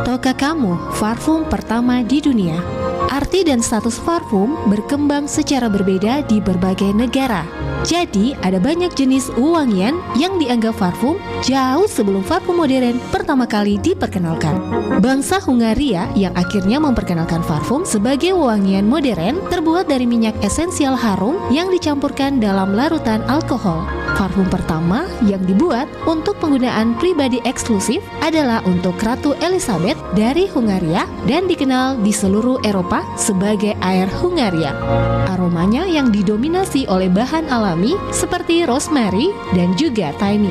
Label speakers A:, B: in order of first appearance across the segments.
A: Tahukah kamu parfum pertama di dunia? Arti dan status parfum berkembang secara berbeda di berbagai negara. Jadi, ada banyak jenis wangian yang dianggap parfum jauh sebelum parfum modern pertama kali diperkenalkan. Bangsa Hungaria yang akhirnya memperkenalkan parfum sebagai wangian modern terbuat dari minyak esensial harum yang dicampurkan dalam larutan alkohol. Parfum pertama yang dibuat untuk penggunaan pribadi eksklusif adalah untuk Ratu Elizabeth dari Hungaria dan dikenal di seluruh Eropa sebagai air Hungaria. Aromanya yang didominasi oleh bahan alami seperti rosemary dan juga thyme.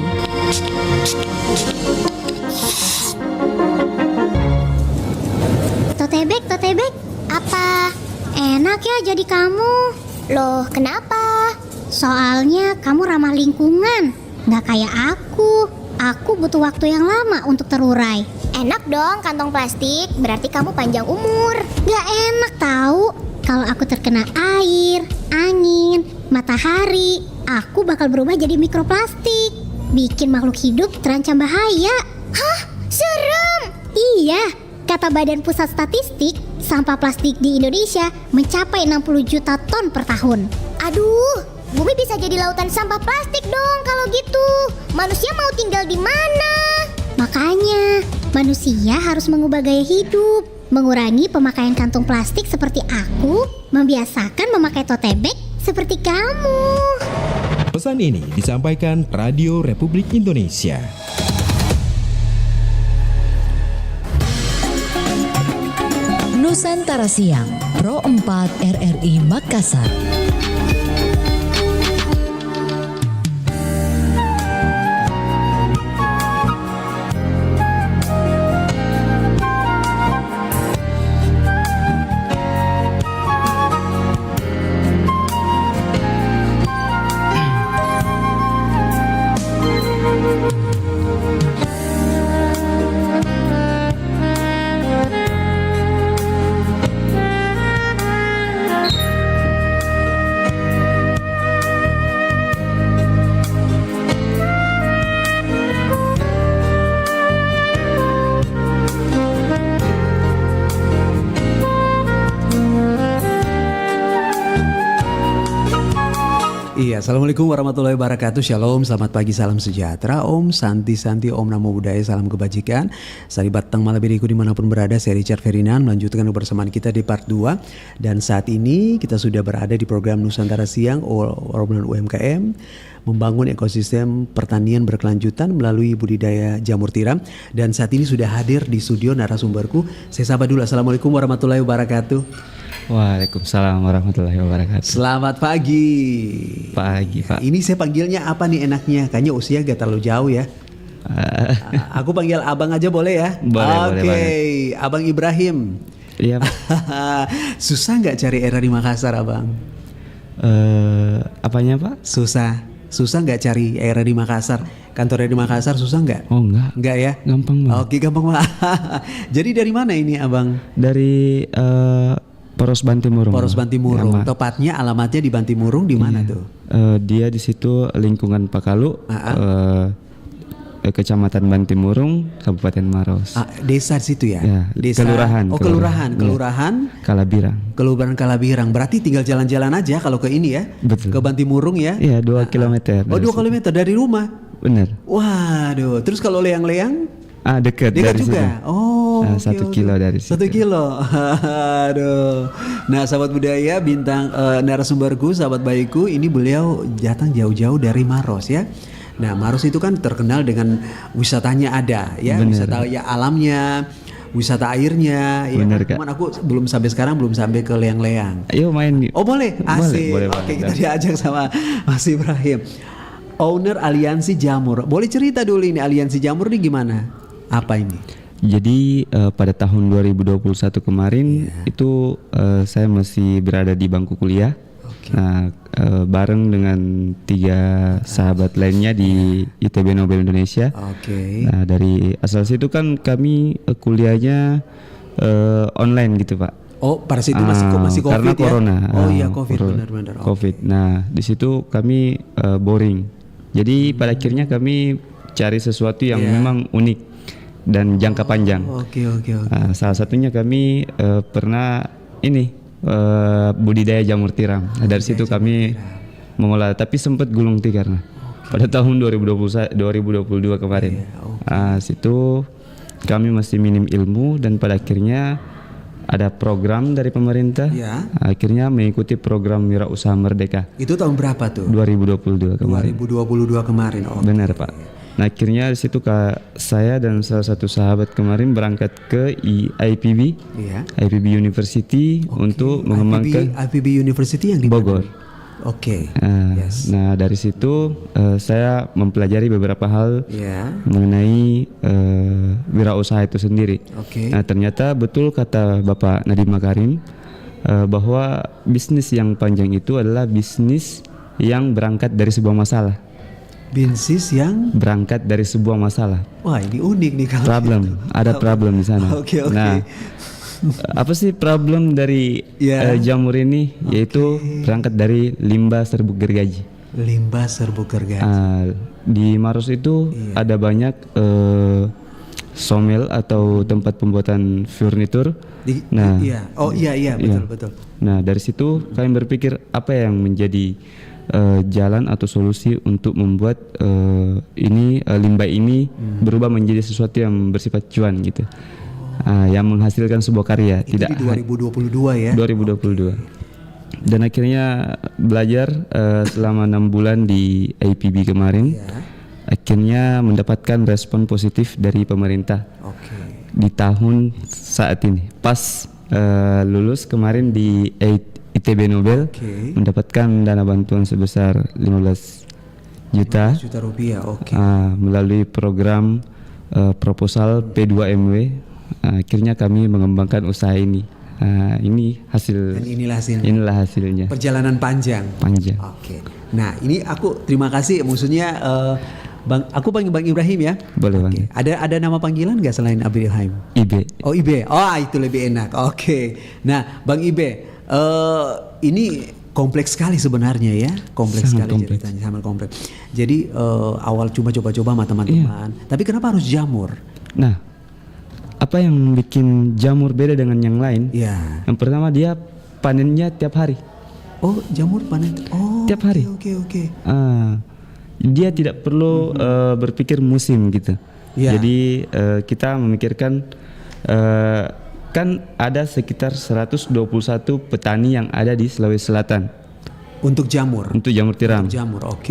B: Totebek, apa enak ya jadi kamu?
C: Loh, kenapa?
B: Soalnya kamu ramah lingkungan, nggak kayak aku. Aku butuh waktu yang lama untuk terurai.
C: Enak dong kantong plastik, berarti kamu panjang umur.
B: Nggak enak tahu. Kalau aku terkena air, angin, matahari, aku bakal berubah jadi mikroplastik. Bikin makhluk hidup terancam bahaya.
C: Hah? Serem!
B: Iya, kata Badan Pusat Statistik, sampah plastik di Indonesia mencapai 60 juta ton per tahun.
C: Aduh, bumi bisa jadi lautan sampah plastik dong kalau gitu. Manusia mau tinggal di mana?
B: Makanya, manusia harus mengubah gaya hidup, mengurangi pemakaian kantong plastik seperti aku, membiasakan memakai tote bag seperti kamu.
D: Pesan ini disampaikan Radio Republik Indonesia.
E: Nusantara Siang, Pro 4 RRI Makassar.
F: Iya, Assalamualaikum warahmatullahi wabarakatuh. Shalom, selamat pagi, salam sejahtera. Om Santi, Om Namo Buddhaya, salam kebajikan. Salibat tang malabiriku dimanapun berada, saya Richard Ferdinand melanjutkan kebersamaan kita di part 2. Dan saat ini kita sudah berada di program Nusantara Siang Obrolan UMKM, membangun ekosistem pertanian berkelanjutan melalui budidaya jamur tiram. Dan saat ini sudah hadir di studio narasumberku. Saya sapa dulu, Assalamualaikum warahmatullahi wabarakatuh.
G: Waalaikumsalam warahmatullahi wabarakatuh.
F: Selamat pagi.
G: Pagi, Pak.
F: Ini saya panggilnya apa nih enaknya? Kayaknya usia gak terlalu jauh ya. Aku panggil abang aja boleh ya?
G: Boleh.
F: Oke, Abang Ibrahim.
G: Iya, Pak.
F: Susah nggak cari era di Makassar, Abang?
G: Apanya, Pak?
F: Susah nggak cari era di Makassar? Kantornya di Makassar susah nggak?
G: Oh, enggak.
F: Enggak ya?
G: Gampang banget.
F: Oke, gampang banget. Jadi dari mana ini, Abang?
G: Dari Poros Bantimurung.
F: Poros Bantimurung. Tepatnya alamatnya di Bantimurung di mana tuh?
G: Dia di situ lingkungan Pakalu, Kecamatan Bantimurung, Kabupaten Maros.
F: Desa di situ ya?
G: Ya,
F: Desa.
G: kelurahan.
F: Oh, kelurahan.
G: Kalabirang.
F: Kelurahan Kalabirang. Berarti tinggal jalan-jalan aja kalau ke ini ya?
G: Betul.
F: Ke Bantimurung ya?
G: Iya, 2 kilometer.
F: Oh, 2 kilometer dari rumah?
G: Bener.
F: Waduh, terus kalau leang-leang?
G: Dekat dari
F: juga.
G: situ.
F: Oh,
G: 1 kilo dari situ.
F: 1 kilo. Aduh. Nah, sahabat budaya bintang narasumberku, sahabat baikku, ini beliau datang jauh-jauh dari Maros ya. Nah, Maros itu kan terkenal dengan wisatanya ada ya,
G: Bener.
F: wisata ya alamnya, wisata airnya ya.
G: Bener, Kak.
F: Cuman aku belum sampai ke leang-leang.
G: Ayo main.
F: Oh, boleh. Asik.
G: Boleh
F: Oke,
G: banget.
F: kita diajak sama Mas Ibrahim. Owner Aliansi Jamur. Boleh cerita dulu ini Aliansi Jamur ini gimana? Apa ini?
G: Jadi pada tahun 2021 kemarin itu saya masih berada di bangku kuliah. Nah, bareng dengan 3 sahabat lainnya di ITB Nobel Indonesia. Nah, dari asal situ kan kami kuliahnya online gitu, Pak.
F: Oh, pada situ masih COVID
G: karena
F: ya?
G: corona.
F: Oh iya, COVID, benar-benar.
G: COVID. Nah, di situ kami boring. Jadi pada akhirnya kami cari sesuatu yang memang unik. dan jangka panjang.
F: Oke.
G: Salah satunya kami pernah ini budidaya jamur tiram. Nah, dari situ kami mengolah, tapi sempat gulung tikar pada tahun 2022 kemarin. Situ kami masih minim ilmu dan pada akhirnya ada program dari pemerintah. Akhirnya mengikuti program Wirausaha Merdeka.
F: Itu tahun berapa tuh?
G: 2022 kemarin.
F: 2022 kemarin.
G: Benar, Pak. Nah, akhirnya di situ saya dan salah satu sahabat kemarin berangkat ke IPB, IPB University untuk mengembangkan
F: IPB University yang di
G: Bogor.
F: Oke.
G: Nah, dari situ saya mempelajari beberapa hal mengenai wirausaha itu sendiri. Nah, ternyata betul kata Bapak Nadiem Makarim bahwa bisnis yang panjang itu adalah bisnis yang berangkat dari sebuah masalah.
F: Bisnis yang
G: berangkat dari sebuah masalah.
F: Wah, ini unik nih kalau
G: problem. Ada problem di sana.
F: Oke.
G: Nah, apa sih problem dari jamur ini? Yaitu berangkat dari limbah serbuk gergaji.
F: Limbah serbuk gergaji.
G: Di Maros itu ada banyak somel atau tempat pembuatan furnitur. Betul. Nah, dari situ kami berpikir apa yang menjadi jalan atau solusi untuk membuat limbah ini berubah menjadi sesuatu yang bersifat cuan gitu. Yang menghasilkan sebuah karya.
F: Itu di 2022 ya.
G: 2022. Dan akhirnya belajar selama 6 bulan di IPB kemarin. Akhirnya mendapatkan respon positif dari pemerintah. Di tahun saat ini. Pas lulus kemarin di ITB Nobel, mendapatkan dana bantuan sebesar 15 juta
F: rupiah.
G: Melalui program proposal P2MW. Akhirnya kami mengembangkan usaha ini. Ini hasil.
F: Dan inilah
G: hasilnya.
F: Perjalanan panjang. Nah, ini aku terima kasih. Maksudnya aku panggil Bang Ibrahim ya.
G: Boleh Bang.
F: Ada nama panggilan nggak selain Ibrahim?
G: Ibe.
F: Oh, Ibe. Oh, itu lebih enak. Nah, Bang Ibe, ini kompleks sekali sebenarnya ya. Ceritanya sangat kompleks. Jadi awal cuma coba-coba sama teman-teman. Tapi kenapa harus jamur?
G: Nah, apa yang bikin jamur beda dengan yang lain? Yang pertama, dia panennya tiap hari.
F: Oh, jamur panen.
G: Tiap hari.
F: Oke.
G: Dia tidak perlu berpikir musim gitu. Jadi kita memikirkan kan ada sekitar 121 petani yang ada di Sulawesi Selatan.
F: Untuk jamur
G: tiram.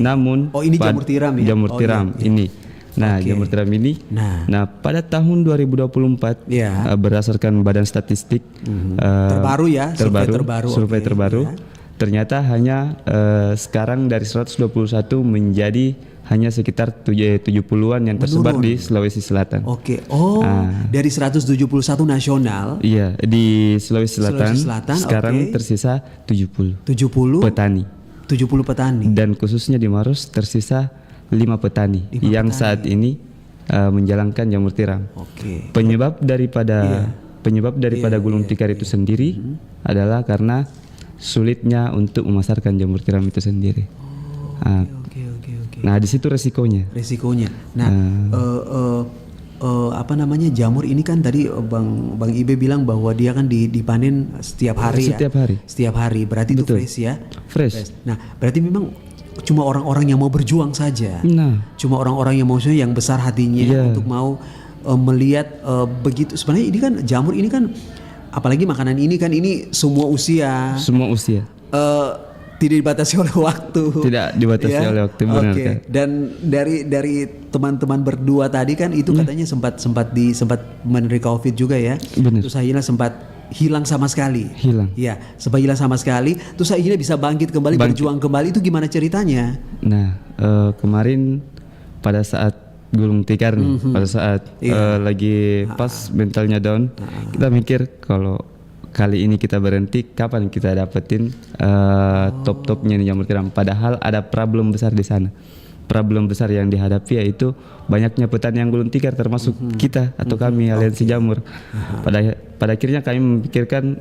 G: Namun
F: ini jamur tiram ya.
G: Jamur tiram ini. Nah, jamur tiram ini. Nah, pada tahun 2024 berdasarkan Badan Statistik survei terbaru, ternyata hanya sekarang dari 121 menjadi hanya sekitar 70-an yang tersebar di Sulawesi Selatan.
F: Dari 171 nasional.
G: Iya, di Sulawesi Selatan sekarang tersisa 70 petani.
F: 70 petani.
G: Dan khususnya di Maros tersisa 5 petani yang saat ini menjalankan jamur tiram. Penyebab daripada gulung tikar itu sendiri adalah karena sulitnya untuk memasarkan jamur tiram itu sendiri. Nah, di situ resikonya.
F: Nah, jamur ini kan tadi Bang Ibe bilang bahwa dia kan dipanen setiap hari. Setiap hari. Berarti itu fresh ya.
G: Fresh.
F: Nah, berarti memang cuma orang-orang yang mau berjuang saja. Cuma orang-orang yang maksudnya yang besar hatinya untuk mau melihat begitu. Sebenarnya ini kan jamur ini kan, apalagi makanan ini kan, ini semua usia. Tidak dibatasi oleh waktu.
G: Oleh waktu, benar kan?
F: Dan dari teman-teman berdua tadi kan itu katanya sempat menderita COVID juga ya.
G: Benar.
F: Terus akhirnya sempat hilang sama sekali. Ya, sempat hilang sama sekali. Terus akhirnya bisa bangkit kembali, berjuang kembali. Itu gimana ceritanya?
G: Nah, kemarin pada saat gulung tikar nih, pada saat lagi pas mentalnya down, kita mikir kalau kali ini kita berhenti, kapan kita dapetin top-topnya nih jamur tiram. Padahal ada problem besar di sana. Problem besar yang dihadapi yaitu banyaknya petani yang gulung tikar, termasuk kita atau kami Aliansi Jamur. Pada akhirnya kami memikirkan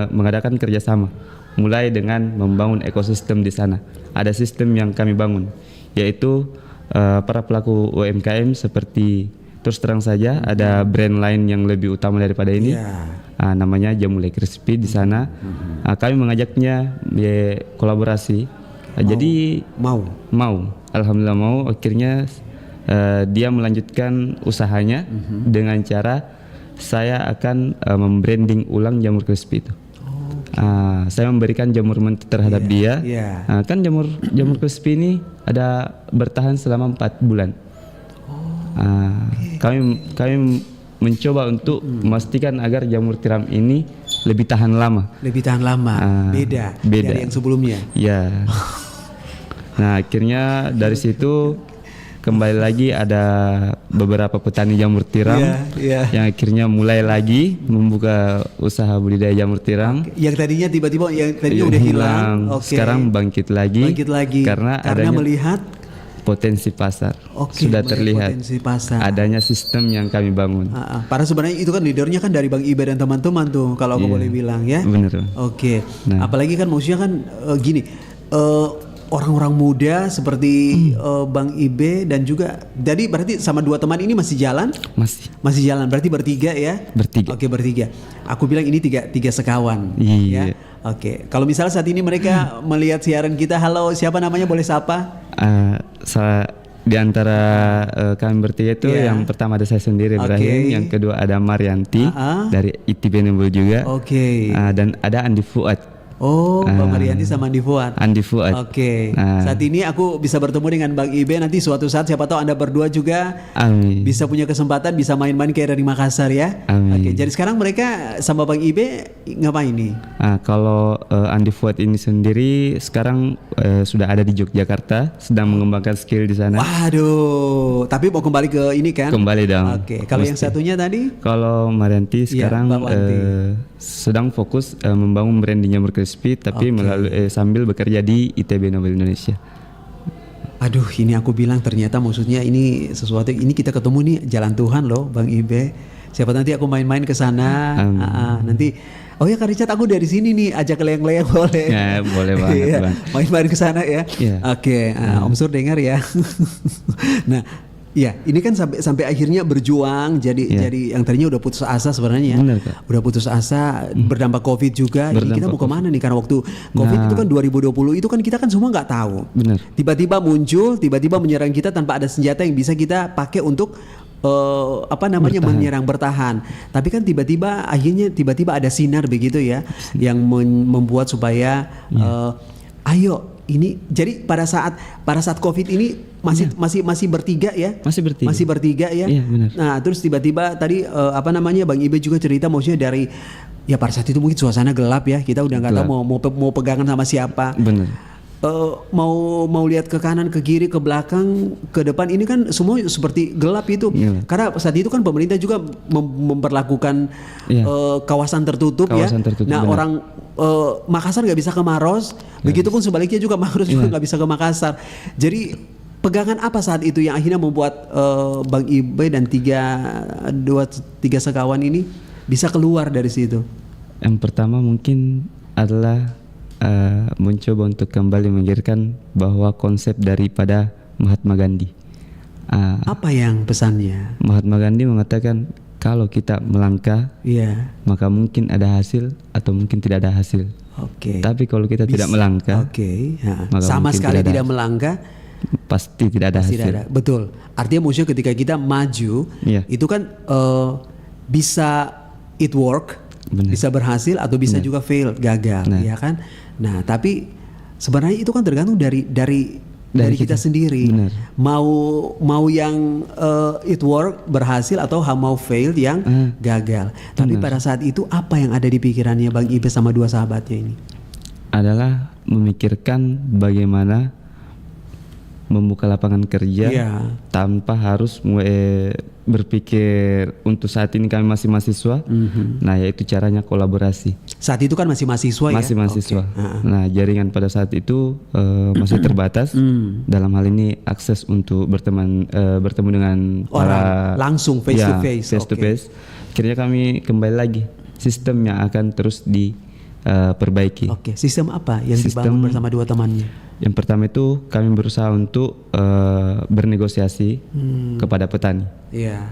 G: mengadakan kerjasama, mulai dengan membangun ekosistem di sana. Ada sistem yang kami bangun, yaitu para pelaku UMKM seperti terus terang saja ada brand lain yang lebih utama daripada ini. Namanya Jamule Crispy di sana. Kami mengajaknya kolaborasi. Jadi mau. Alhamdulillah mau. Akhirnya dia melanjutkan usahanya dengan cara saya akan membranding ulang Jamur Crispy itu. Saya memberikan jamur mentah terhadap dia. Kan jamur crispy ini ada bertahan selama 4 bulan. Kami mencoba untuk memastikan agar jamur tiram ini lebih tahan lama.
F: Beda dari yang sebelumnya.
G: Ya. Nah, akhirnya dari situ kembali lagi ada beberapa petani jamur tiram yang akhirnya mulai lagi membuka usaha budidaya jamur tiram.
F: Yang tadinya tiba-tiba udah hilang.
G: Sekarang bangkit lagi karena
F: melihat
G: potensi pasar. Sudah terlihat adanya sistem yang kami bangun.
F: Padahal sebenarnya itu kan leadernya kan dari Bang Ibe dan teman-teman tuh kalau aku boleh bilang ya.
G: Benar.
F: Nah. Apalagi kan maksudnya kan gini. Orang-orang muda seperti Bang Ibe dan juga jadi berarti sama 2 teman ini masih jalan? Masih jalan, berarti bertiga ya?
G: Bertiga.
F: Oke, bertiga. Aku bilang ini tiga sekawan.
G: Iya.
F: Ya? Oke, kalau misalnya saat ini mereka melihat siaran kita, halo siapa namanya, boleh sapa?
G: Di antara kami bertiga itu yang pertama ada saya sendiri Ibrahim, yang kedua ada Marianti dari ITB Nembul juga. Dan ada Andi Fuad.
F: Bang Marianti sama Andi Fuad. Oke. Saat ini aku bisa bertemu dengan Bang Ibe. Nanti suatu saat siapa tahu Anda berdua juga bisa punya kesempatan bisa main-main kayak dari Makassar ya. Oke. Jadi sekarang mereka sama Bang Ibe ngapain nih?
G: Kalau Andi Fuad ini sendiri sekarang sudah ada di Yogyakarta, sedang mengembangkan skill di sana.
F: Waduh. Tapi mau kembali ke ini kan?
G: Kembali dong.
F: Oke. Kalau yang satunya tadi?
G: Kalau Marianti sekarang sedang fokus membangun branding Jamur Crispy, tapi melalui sambil bekerja di ITB Nobel Indonesia.
F: Aduh, ini aku bilang ternyata maksudnya ini sesuatu, ini kita ketemu nih jalan Tuhan loh, Bang Ibe. Siapa nanti aku main-main ke sana. Nanti oh ya Kak Richard, aku dari sini nih, ajak leyang-leyang boleh.
G: Ya, boleh banget, Bang.
F: Main-main ke sana ya. Oke, Om Sur dengar ya. Nah, ya, ini kan sampai akhirnya berjuang jadi yang tadinya udah putus asa sebenarnya.
G: Benar, Kak.
F: Udah putus asa, berdampak Covid juga. Ini kita mau kemana nih? Karena waktu Covid itu kan 2020 itu kan kita kan semua nggak tahu. Benar. Tiba-tiba muncul, tiba-tiba menyerang kita tanpa ada senjata yang bisa kita pakai untuk menyerang bertahan. Tapi kan tiba-tiba ada sinar begitu ya, yang membuat supaya ayo. Ini jadi pada saat Covid ini masih bertiga ya? Masih bertiga ya?
G: Iya, benar.
F: Nah, terus tiba-tiba tadi Bang Ibe juga cerita maksudnya dari ya pada saat itu mungkin suasana gelap ya. Kita udah nggak tahu mau pegangan sama siapa.
G: Benar.
F: Mau lihat ke kanan, ke kiri, ke belakang, ke depan, ini kan semua seperti gelap itu. Karena saat itu kan pemerintah juga memperlakukan kawasan tertutup ya. Nah, benar. Orang Makassar nggak bisa ke Maros, begitupun sebaliknya juga Maros juga nggak bisa ke Makassar. Jadi pegangan apa saat itu yang akhirnya membuat Bang Ibe dan tiga sekawan ini bisa keluar dari situ?
G: Yang pertama mungkin adalah mencoba untuk kembali memikirkan bahwa konsep daripada Mahatma Gandhi.
F: Apa yang pesannya?
G: Mahatma Gandhi mengatakan kalau kita melangkah, maka mungkin ada hasil atau mungkin tidak ada hasil. Tapi kalau kita tidak melangkah,
F: maka sama sekali tidak melangkah,
G: pasti tidak ada hasil.
F: Betul. Artinya maksudnya ketika kita maju, itu kan bisa it work. Bener. Bisa berhasil atau bisa juga fail, gagal, ya kan? Nah, tapi sebenarnya itu kan tergantung dari kita sendiri. Bener. Mau yang it work berhasil atau mau fail yang gagal. Tapi pada saat itu apa yang ada di pikirannya Bang Ibe sama 2 sahabatnya ini? Adalah
G: memikirkan bagaimana membuka lapangan kerja tanpa harus berpikir untuk saat ini kami masih mahasiswa. Nah, yaitu caranya kolaborasi. Saat itu kan masih mahasiswa
F: ya?
G: Mahasiswa. Nah, jaringan pada saat itu masih terbatas. Dalam hal ini akses untuk bertemu dengan
F: orang langsung face to face.
G: Akhirnya kami kembali lagi. Sistemnya akan terus diperbaiki.
F: Sistem apa yang dibangun bersama 2 temannya?
G: Yang pertama itu kami berusaha untuk bernegosiasi kepada petani.
F: Iya.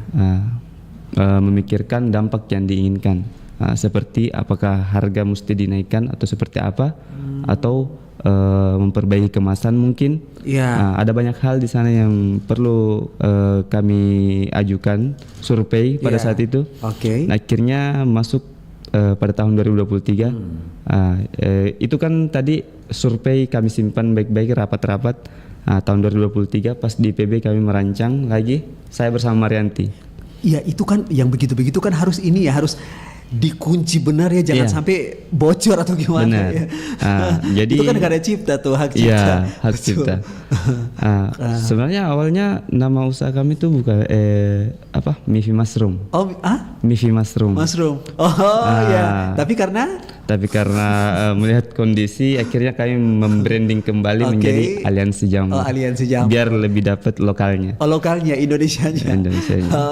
G: Memikirkan dampak yang diinginkan, seperti apakah harga mesti dinaikkan atau seperti apa, atau memperbaiki kemasan mungkin.
F: Iya.
G: Ada banyak hal di sana yang perlu kami ajukan survei pada saat itu.
F: Oke.
G: Nah, akhirnya masuk pada tahun 2023. Itu kan tadi survei kami simpan baik-baik, rapat-rapat. Tahun 2023 pas di PB kami merancang lagi, saya bersama Marianti.
F: Ya itu kan yang begitu-begitu kan harus ini ya, harus dikunci benar ya, jangan sampai bocor atau gimana.
G: Benar.
F: Ya.
G: Jadi
F: itu kan karya cipta tuh, hak cipta.
G: Iya, hak cipta. Sebenarnya awalnya nama usaha kami tuh bukan Mifi Mushroom.
F: Oh,
G: Mifi Mushroom.
F: Mushroom. Ya. Tapi karena melihat kondisi, akhirnya kami membranding kembali menjadi Aliansi Jamu. Oh, Aliansi Jamu.
G: Biar lebih dapat lokalnya.
F: Oh, lokalnya, Indonesianya.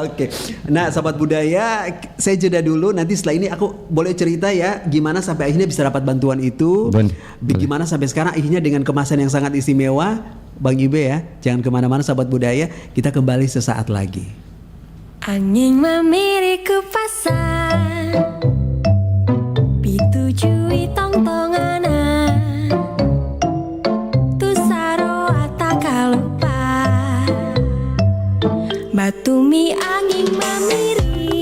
F: Oke. Nah, sahabat budaya, saya jeda dulu. Nanti setelah ini aku boleh cerita ya, gimana sampai akhirnya bisa dapat bantuan itu. Gimana sampai sekarang akhirnya dengan kemasan yang sangat istimewa, Bang Ibe ya. Jangan kemana-mana sahabat budaya, kita kembali sesaat lagi.
H: Angin memirik ke pasar, pitujui tong-tongana, tu saro ataka lupa, batumi angin memiri,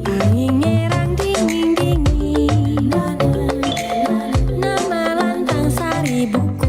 H: angin ngerang dingin-dingin, nama lantang sari buku.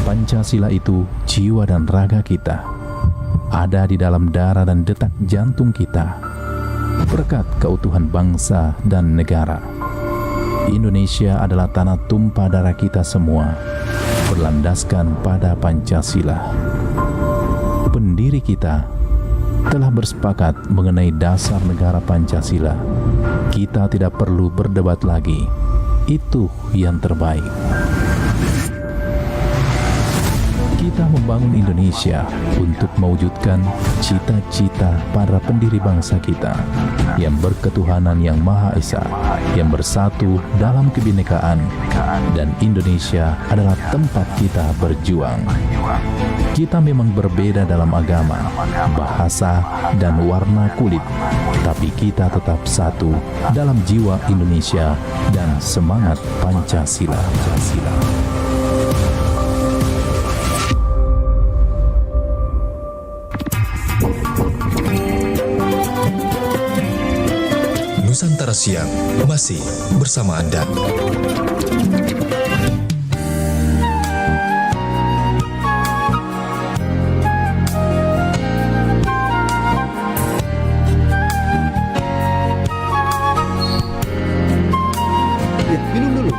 I: Pancasila itu jiwa dan raga kita, ada di dalam darah dan detak jantung kita, berkat keutuhan bangsa dan negara. Indonesia adalah tanah tumpah darah kita semua, berlandaskan pada Pancasila. Pendiri kita telah bersepakat mengenai dasar negara Pancasila. Kita tidak perlu berdebat lagi, itu yang terbaik. Kita membangun Indonesia untuk mewujudkan cita-cita para pendiri bangsa kita yang berketuhanan yang Maha Esa, yang bersatu dalam kebinekaan, dan Indonesia adalah tempat kita berjuang. Kita memang berbeda dalam agama, bahasa, dan warna kulit, tapi kita tetap satu dalam jiwa Indonesia dan semangat Pancasila.
J: Nusantara Siang masih bersama Anda.
F: Minum dulu.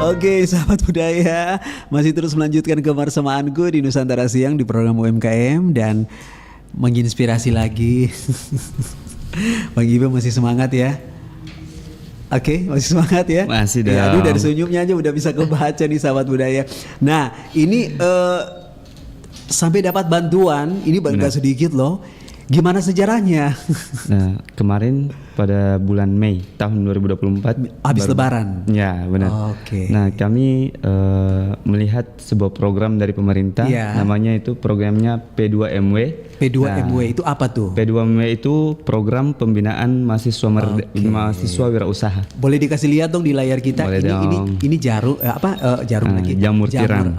F: Oke, sahabat budaya, masih terus melanjutkan kebersamaanku di Nusantara Siang di program UMKM dan menginspirasi lagi. Bang Ibe masih semangat ya? Oke, masih semangat ya?
G: Masih dong.
F: Ya, aduh, dari senyumnya aja udah bisa kebaca nih sahabat budaya. Nah, ini sampai dapat bantuan, ini nggak sedikit loh. Gimana sejarahnya?
G: Nah, kemarin pada bulan Mei tahun 2024
F: Habis Lebaran.
G: Ya, benar.
F: Oke.
G: Nah, kami melihat sebuah program dari pemerintah,
F: Iya.
G: namanya itu programnya P2MW.
F: P2MW itu apa tuh?
G: P2MW itu program pembinaan mahasiswa mahasiswa wirausaha.
F: Boleh dikasih lihat dong di layar kita.
G: Boleh dong.
F: Ini jarum jarum lagi.
G: Jamur tiram.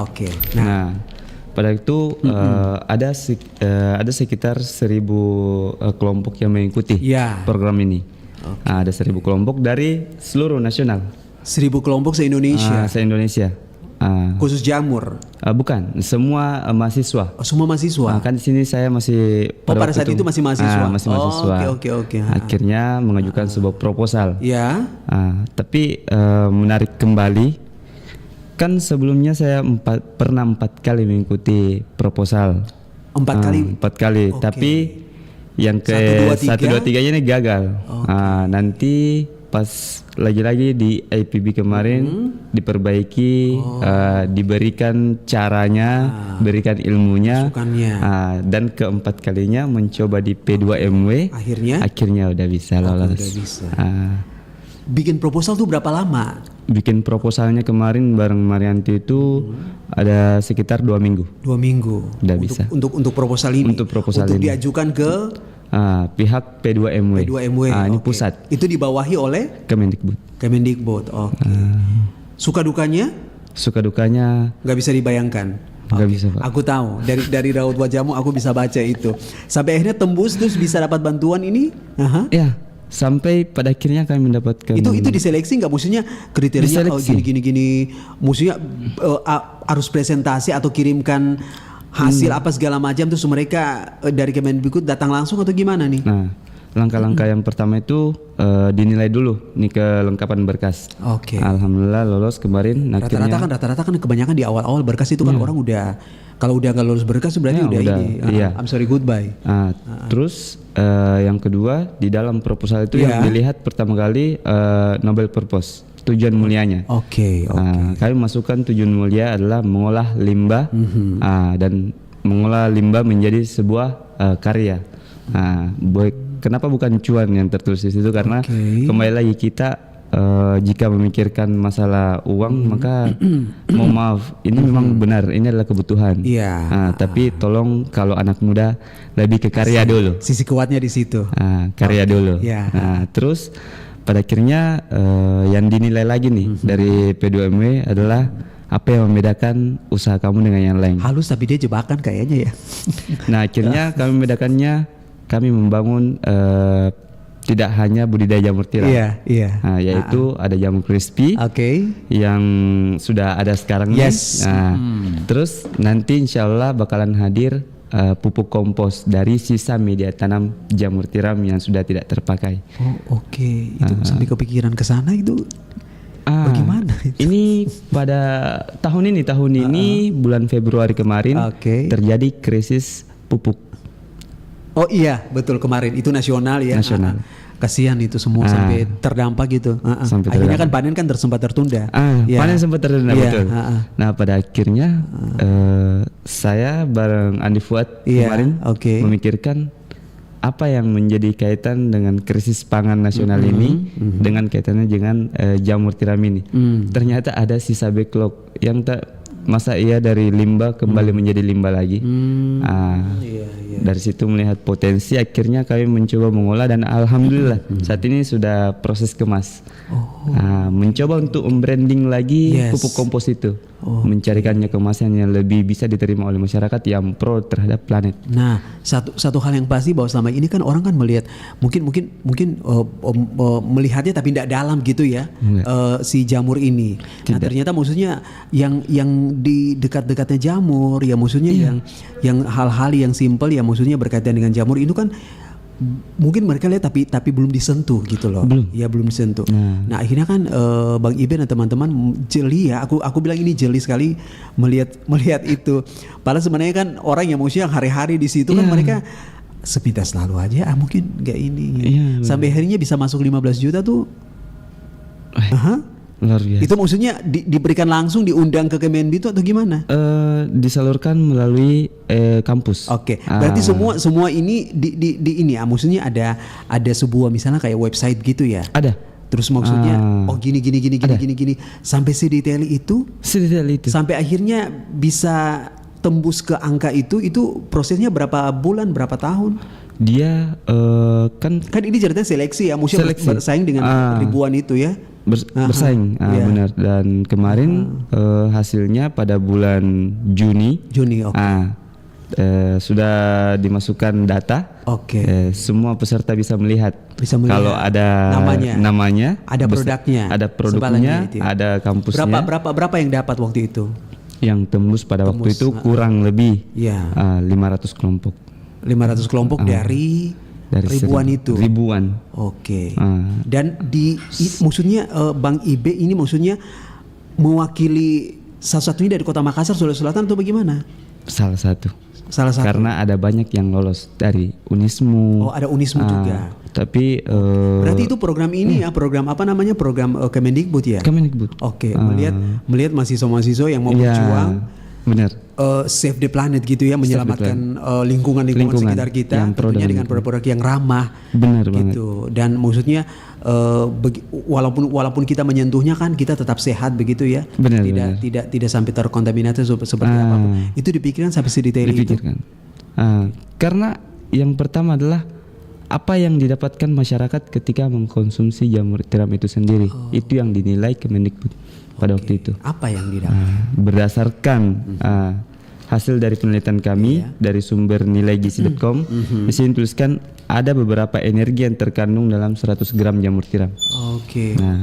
F: Oke.
G: Nah, pada itu ada sekitar 1.000 kelompok yang mengikuti
F: Ya.
G: program ini. Ada 1.000 kelompok dari seluruh nasional.
F: 1.000 kelompok se-Indonesia.
G: Se-Indonesia.
F: Khusus jamur.
G: Bukan, semua mahasiswa.
F: Oh, semua mahasiswa.
G: Kan di sini saya masih
F: pada saat itu masih mahasiswa.
G: Masih mahasiswa.
F: Oke.
G: Akhirnya mengajukan sebuah proposal.
F: Ya.
G: Tapi menarik kembali. Kan sebelumnya saya pernah 4 kali mengikuti proposal.
F: 4 kali?
G: 4 kali,
F: Oke.
G: tapi yang ke 1, 2, 3 nya ini gagal. Nanti pas lagi-lagi di IPB kemarin diperbaiki, diberikan caranya, berikan ilmunya, dan keempat kalinya mencoba di P2MW. Akhirnya udah bisa lolos.
F: Udah bisa. Bikin proposal tuh berapa lama?
G: Bikin proposalnya kemarin bareng Marianti itu ada sekitar 2 minggu.
F: 2 minggu.
G: Udah bisa.
F: Untuk proposal ini.
G: Untuk proposal
F: untuk
G: ini.
F: diajukan ke
G: pihak P2MW.
F: Oke.
G: Ini pusat.
F: Itu dibawahi oleh Kemendikbud. Oke. Suka dukanya?
G: Suka dukanya
F: nggak bisa dibayangkan.
G: Nggak bisa, Pak.
F: Aku tahu dari raut wajahmu aku bisa baca itu. Sampai akhirnya tembus terus bisa dapat bantuan ini?
G: Ya. Sampai pada akhirnya kami mendapatkan.
F: Itu diseleksi nggak? Maksudnya kriterianya gini. Maksudnya harus presentasi atau kirimkan hasil apa segala macam terus mereka dari Kemendikbud datang langsung atau gimana nih?
G: Nah, langkah-langkah yang pertama itu dinilai dulu nih kelengkapan berkas.
F: Oke.
G: Alhamdulillah lolos kemarin.
F: Rata-rata kan kebanyakan di awal-awal berkas itu kan orang udah kalau udah nggak lulus berkas berarti udah ini.
G: Iya.
F: I'm sorry goodbye.
G: Terus yang kedua di dalam proposal itu yang dilihat pertama kali Nobel Purpose, tujuan mulianya. Oke. Kami masukkan tujuan mulia adalah mengolah limbah dan mengolah limbah menjadi sebuah karya. Kenapa bukan cuan yang tertulis di situ? Karena kembali lagi kita jika memikirkan masalah uang maka mohon maaf ini memang benar ini adalah kebutuhan. Tapi tolong kalau anak muda lebih ke karya dulu.
F: Sisi kuatnya di situ.
G: Karya dulu. Terus pada akhirnya yang dinilai lagi nih dari P2MW adalah apa yang membedakan usaha kamu dengan yang lain.
F: Halus tapi dia jebakan kayaknya ya.
G: Nah akhirnya kami membedakannya, kami membangun tidak hanya budidaya jamur tiram, yaitu ada jamur crispy, yang sudah ada sekarang. Terus nanti insya Allah bakalan hadir pupuk kompos dari sisa media tanam jamur tiram yang sudah tidak terpakai.
F: Itu sampai kepikiran ke sana itu. Bagaimana?
G: Ini pada tahun ini bulan Februari kemarin terjadi krisis pupuk.
F: Oh iya, betul kemarin itu nasional ya. Kasihan itu semua sampai terdampak gitu. Akhirnya kan panen kan sempat tertunda.
G: Panen sempat tertunda betul. Nah pada akhirnya saya bareng Andi Fuad kemarin memikirkan apa yang menjadi kaitan dengan krisis pangan nasional ini dengan kaitannya dengan jamur tiram ini. Ternyata ada sisa backlog yang masa iya dari limbah kembali menjadi limbah lagi. Dari situ melihat potensi, akhirnya kami mencoba mengolah dan alhamdulillah saat ini sudah proses kemas. Mencoba untuk membranding lagi pupuk kompos itu, mencarikannya kemasan yang lebih bisa diterima oleh masyarakat yang pro terhadap planet.
F: Nah, satu hal yang pasti bahwa selama ini kan orang kan melihat mungkin melihatnya tapi tidak dalam gitu ya, si jamur ini. Nah, ternyata maksudnya yang di dekat-dekatnya jamur ya, maksudnya yang hal-hal yang simpel ya, maksudnya berkaitan dengan jamur itu kan mungkin mereka lihat tapi belum disentuh gitu loh. Belum disentuh. Nah, akhirnya kan Bang Iben dan teman-teman jeli ya. Aku bilang ini jeli sekali melihat itu. Padahal sebenarnya kan orang yang maksudnya hari-hari di situ kan mereka sepintas lalu aja mungkin nggak ini. Sampai akhirnya bisa masuk 15 juta tuh.
G: Luar biasa.
F: Itu maksudnya diberikan langsung, diundang ke Kemenbi itu atau gimana?
G: Disalurkan melalui kampus.
F: Oke. Berarti semua ini di ini ya, maksudnya ada sebuah misalnya kayak website gitu ya?
G: Ada.
F: Terus maksudnya gini sampai sedetail itu? Sedetail itu. Sampai akhirnya bisa tembus ke angka itu prosesnya berapa bulan, berapa tahun?
G: Dia kan
F: ini ceritanya seleksi ya, maksudnya bersaing dengan ribuan itu ya.
G: Bersaing, benar. Dan kemarin hasilnya pada bulan Juni, sudah dimasukkan data. Semua peserta bisa melihat. Kalau ada namanya,
F: ada produknya,
G: ada kampusnya.
F: Berapa yang dapat waktu itu?
G: Yang tembus pada waktu itu kurang lebih 500 kelompok. 500 kelompok
F: dari ribuan itu.
G: Ribuan.
F: Oke. Dan maksudnya Bang Ibe ini maksudnya mewakili satu-satunya dari Kota Makassar, Sulawesi Selatan atau bagaimana?
G: Salah satu. Karena ada banyak yang lolos dari Unismu.
F: Ada Unismu juga.
G: Tapi
F: berarti itu program ini ya, program apa namanya? Program Kemendikbud ya?
G: Kemendikbud.
F: Oke. Melihat mahasiswa-mahasiswa yang mau berjuang.
G: Benar.
F: Save the planet gitu ya, menyelamatkan lingkungan sekitar kita, tentunya dengan produk-produk yang ramah.
G: Benar
F: gitu. Dan maksudnya walaupun kita menyentuhnya kan kita tetap sehat begitu ya.
G: Benar.
F: Tidak sampai terkontaminasi seperti apapun. Itu dipikirkan sampai sedetail itu.
G: Karena yang pertama adalah apa yang didapatkan masyarakat ketika mengkonsumsi jamur tiram itu sendiri. Itu yang dinilai Kemendikbud pada waktu itu.
F: Apa yang didapat?
G: Berdasarkan hasil dari penelitian kami dari sumber nilai gizi.com, di sini tuliskan ada beberapa energi yang terkandung dalam 100 gram jamur tiram.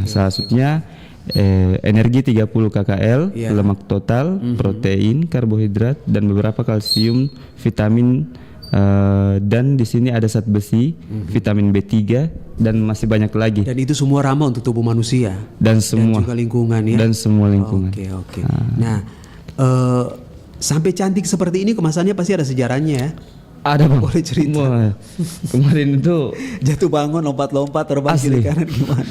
G: Salah satunya energi 30 kcal, lemak total, protein, karbohidrat, dan beberapa kalsium, vitamin, dan di sini ada zat besi, vitamin B3, dan masih banyak lagi.
F: Dan itu semua ramah untuk tubuh manusia
G: dan juga
F: lingkungan ya.
G: Dan semua lingkungan.
F: Oke. Nah, sampai cantik seperti ini kemasannya pasti ada sejarahnya ya.
G: Ada Bang.
F: Boleh cerita.
G: Kemarin itu
F: jatuh bangun, lompat-lompat, terbang kiri kanan gimana?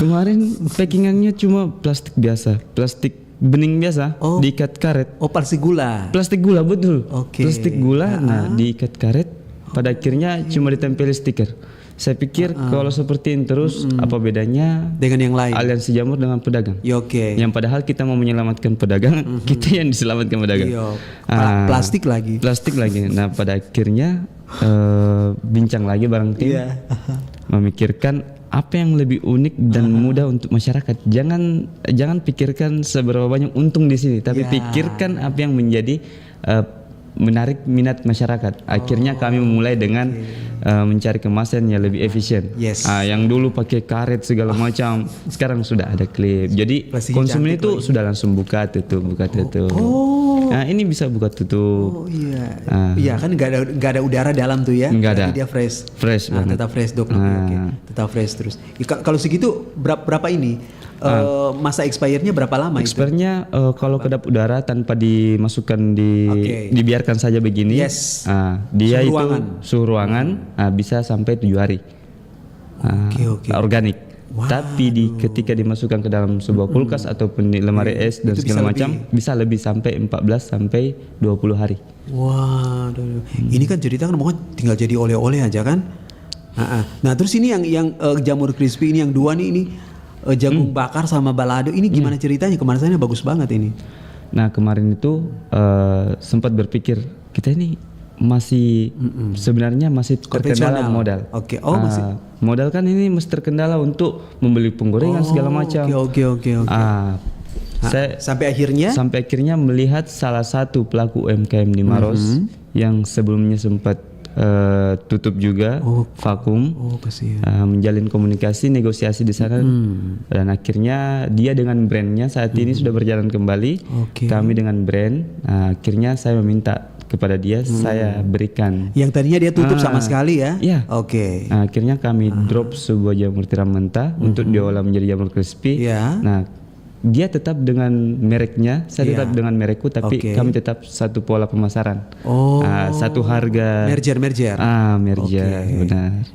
G: Kemarin packingannya cuma plastik biasa, plastik bening biasa, diikat karet.
F: Plastik gula.
G: Plastik gula, betul. Plastik gula, diikat karet. Pada akhirnya cuma ditempel stiker. Saya pikir kalau seperti ini terus apa bedanya
F: dengan yang lain?
G: Aliansi Jamur dengan pedagang. Yang padahal kita mau menyelamatkan pedagang, kita yang diselamatkan pedagang.
F: Plastik lagi.
G: Nah, pada akhirnya bincang lagi bareng tim, memikirkan apa yang lebih unik dan mudah untuk masyarakat. Jangan pikirkan seberapa banyak untung di sini, tapi pikirkan apa yang menjadi menarik minat masyarakat. Akhirnya kami memulai dengan mencari kemasan yang lebih efisien. Yang dulu pakai karet segala macam, sekarang sudah ada klip. Jadi konsumen itu sudah langsung buka tutup. Nah, ini bisa buka tutup.
F: Iya kan nggak ada udara dalam tuh ya.
G: Nggak ada.
F: Dia fresh.
G: Banget.
F: Tetap fresh dok. Tetap fresh terus. Kalau segitu berapa ini? Masa expirednya berapa lama?
G: Expirednya kalau kedap udara tanpa dimasukkan dibiarkan saja begini. Dia suhu ruangan bisa sampai 7 hari. Organik. Tapi ketika dimasukkan ke dalam sebuah kulkas ataupun di lemari es dan
F: Itu
G: segala
F: bisa
G: macam, bisa lebih sampai 14 sampai 20 hari.
F: Wah, ini kan cerita kan pokoknya tinggal jadi oleh-oleh aja kan. Nah terus ini yang jamur crispy ini yang dua nih, ini jagung bakar sama balado, ini gimana ceritanya? Kemasannya bagus banget ini.
G: Nah kemarin itu sempat berpikir kita ini masih sebenarnya masih terkendala
F: Konvensional.
G: modal.
F: Oke. Oh, masih.
G: Modal kan ini masih terkendala untuk membeli penggorengan segala macam.
F: Oke.
G: Saya
F: sampai akhirnya
G: melihat salah satu pelaku UMKM di Maros yang sebelumnya sempat tutup juga, vakum, menjalin komunikasi, negosiasi di sana, dan akhirnya dia dengan brandnya saat ini sudah berjalan kembali. Kami dengan brand, akhirnya saya meminta kepada dia, saya berikan.
F: Yang tadinya dia tutup sama sekali ya?
G: Iya.
F: Oke.
G: Nah, akhirnya kami drop sebuah jamur tiram mentah untuk diolah menjadi jamur crispy. Nah, dia tetap dengan mereknya, saya tetap dengan merekku, tapi kami tetap satu pola pemasaran. Satu harga.
F: Merger.
G: Merger, benar.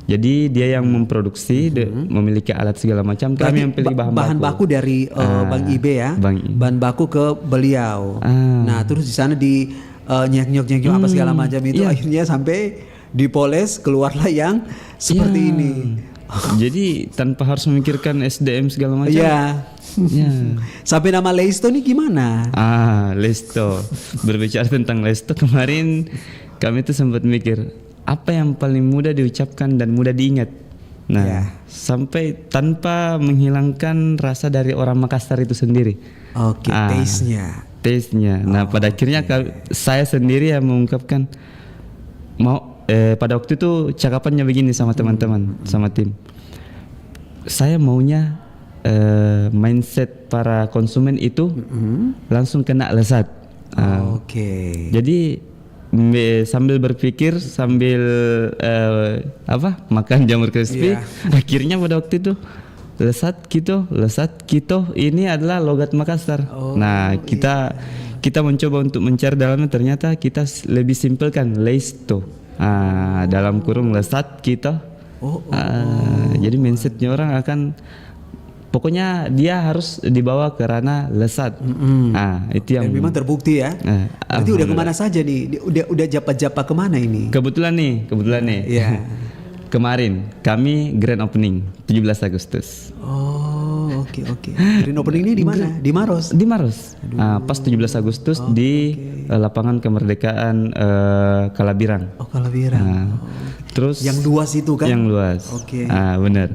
G: Jadi dia yang memproduksi, memiliki alat segala macam. Kami yang pilih bahan baku
F: dari Bang Ibe ya. Bahan baku ke beliau. Nah, terus di sana di nyek-nyek apa segala macam itu akhirnya sampai dipoles keluarlah yang seperti ini.
G: Jadi tanpa harus memikirkan SDM segala macam.
F: Sampai nama Leisto nih gimana?
G: Leisto. Berbicara tentang Leisto, kemarin kami tuh sempat mikir apa yang paling mudah diucapkan dan mudah diingat. Nah, sampai tanpa menghilangkan rasa dari orang Makassar itu sendiri. Taste-nya. Nah, pada akhirnya saya sendiri yang mengungkapkan pada waktu itu cakapannya begini sama teman-teman, sama tim. Saya maunya mindset para konsumen itu langsung kena lezat. Jadi sambil berpikir, sambil makan jamur crispy, akhirnya pada waktu itu lesat gitu ini adalah logat Makassar. Nah, kita mencoba untuk mencari dalamnya, ternyata kita lebih simpelkan Leisto. Dalam kurung lesat gitu. Jadi mindsetnya orang akan, pokoknya dia harus dibawa ke ranah lesat. Itu yang.
F: Dan memang terbukti ya. Berarti udah kemana saja nih? Udah japa-japa kemana ini?
G: Kebetulan nih. Kemarin kami grand opening 17 Agustus.
F: Oke. Grand opening ini di mana? Di Maros.
G: Di Maros. Pas 17 Agustus di lapangan kemerdekaan Kalabirang.
F: Kalabirang.
G: Terus
F: yang luas itu kan?
G: Yang luas. Benar.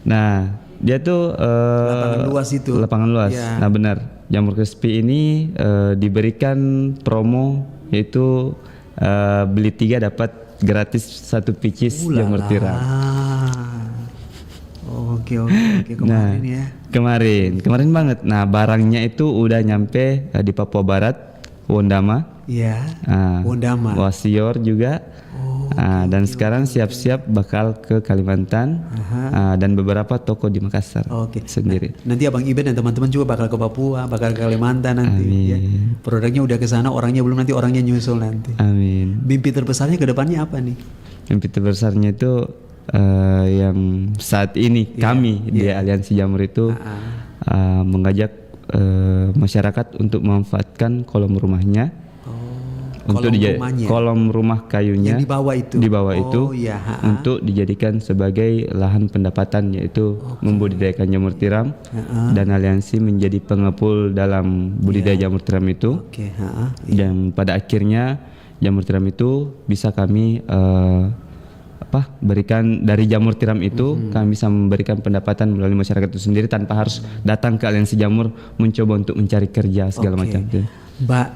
G: Nah, dia tuh
F: lapangan luas itu.
G: Lapangan luas. Nah, benar. Jamur crispy ini diberikan promo, yaitu beli 3 dapat gratis 1 pieces jamur tiram.
F: Oke, kemarin
G: Kemarin banget. Nah, barangnya itu udah nyampe di Papua Barat, Wondama.
F: Wondama.
G: Wasior juga. Dan sekarang siap-siap bakal ke Kalimantan dan beberapa toko di Makassar sendiri.
F: Nanti Abang Iben dan teman-teman juga bakal ke Papua, bakal ke Kalimantan nanti. Ya. Produknya udah ke sana, orangnya belum, nanti orangnya nyusul nanti.
G: Amin.
F: Mimpi terbesarnya ke depannya apa nih?
G: Mimpi terbesarnya itu yang saat ini kami di Aliansi Jamur itu mengajak masyarakat untuk memanfaatkan kolom rumahnya. Untuk kolom rumah kayunya
F: yang di bawah itu,
G: untuk dijadikan sebagai lahan pendapatan, yaitu membudidayakan jamur tiram, dan aliansi menjadi pengepul dalam budidaya jamur tiram itu. Dan pada akhirnya jamur tiram itu bisa kami berikan dari jamur tiram itu, kami bisa memberikan pendapatan melalui masyarakat itu sendiri tanpa harus datang ke aliansi jamur mencoba untuk mencari kerja segala macam.
F: Bang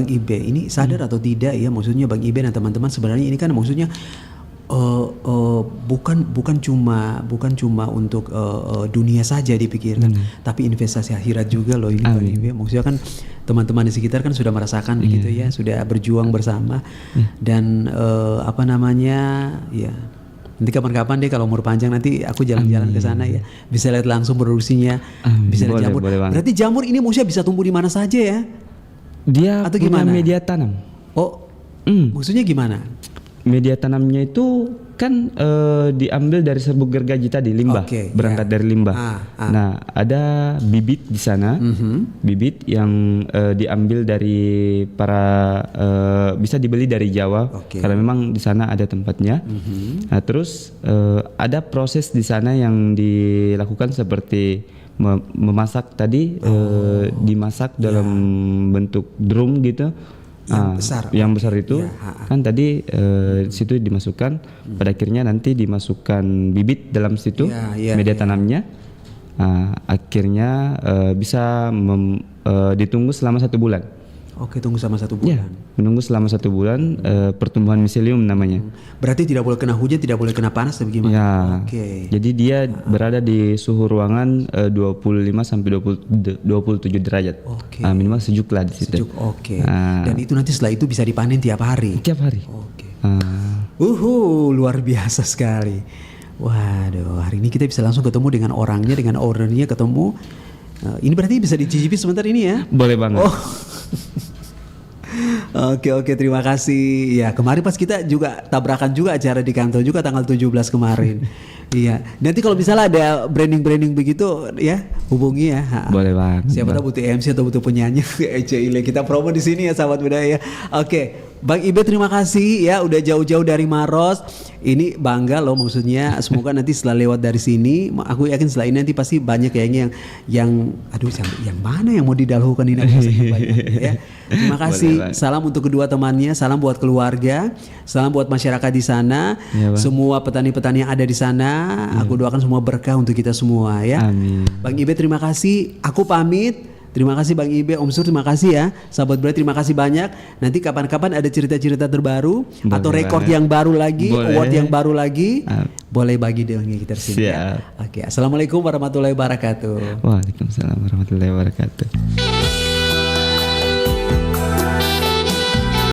F: Ibe ini sadar atau tidak ya, maksudnya Bang Ibe dan teman-teman sebenarnya ini kan maksudnya bukan cuma untuk dunia saja dipikirkan, tapi investasi akhirat juga loh ini Bang Ibe. Maksudnya kan teman-teman di sekitar kan sudah merasakan begitu ya, sudah berjuang bersama dan nanti kapan-kapan deh kalau umur panjang nanti aku jalan-jalan ke sana ya, bisa lihat langsung produksinya, bisa lihat jamur. Berarti jamur ini maksudnya bisa tumbuh di mana saja ya?
G: Dia
F: atau
G: punya
F: gimana?
G: Media tanam.
F: Maksudnya gimana?
G: Media tanamnya itu kan diambil dari serbuk gergaji tadi, limbah, berangkat dari limbah. Nah, ada bibit di sana, bibit yang diambil dari para bisa dibeli dari Jawa, karena memang di sana ada tempatnya. Nah, terus ada proses di sana yang dilakukan seperti memasak tadi, dimasak dalam bentuk drum gitu. Yang besar itu kan tadi di situ dimasukkan, pada akhirnya nanti dimasukkan bibit dalam situ, media tanamnya, akhirnya bisa ditunggu selama 1 bulan.
F: Oke, tunggu selama 1 bulan.
G: Ya, menunggu selama 1 bulan, pertumbuhan miselium namanya.
F: Berarti tidak boleh kena hujan, tidak boleh kena panas, atau gimana?
G: Ya. Jadi dia berada di suhu ruangan 25 sampai 27 derajat. Minimal sejuk lah di situ.
F: Sejuk, dan itu nanti setelah itu bisa dipanen tiap hari.
G: Tiap hari.
F: Luar biasa sekali. Waduh, hari ini kita bisa langsung ketemu dengan orangnya, dengan ownernya ketemu. Ini berarti bisa dicicipi sebentar ini ya?
G: Boleh banget.
F: Oke, terima kasih. Ya, kemarin pas kita juga tabrakan juga acara di kantor juga tanggal 17 kemarin. Iya, nanti kalau misalnya ada branding begitu ya, hubungi ya.
G: Boleh banget.
F: Siapa tahu butuh MC atau butuh penyanyi, kita promo di sini ya, sahabat budaya. Oke, Bang Ibe terima kasih ya, udah jauh-jauh dari Maros. Ini bangga loh, maksudnya semoga nanti setelah lewat dari sini, aku yakin setelah ini nanti pasti banyak kayaknya yang aduh yang mana yang mau didahulukan ini ya. Terima kasih. Salam untuk kedua temannya, salam buat keluarga, salam buat masyarakat di sana, semua petani-petani yang ada di sana. Aku doakan semua berkah untuk kita semua ya.
G: Amin.
F: Bang Ibe terima kasih. Aku pamit. Terima kasih Bang Ibe, Om Sur terima kasih ya. Sahabat Budaya terima kasih banyak. Nanti kapan-kapan ada cerita-cerita terbaru atau rekor yang baru lagi, award yang baru lagi, boleh bagi dengan kita sini. Ya. Oke, Assalamualaikum warahmatullahi wabarakatuh.
G: Waalaikumsalam warahmatullahi wabarakatuh.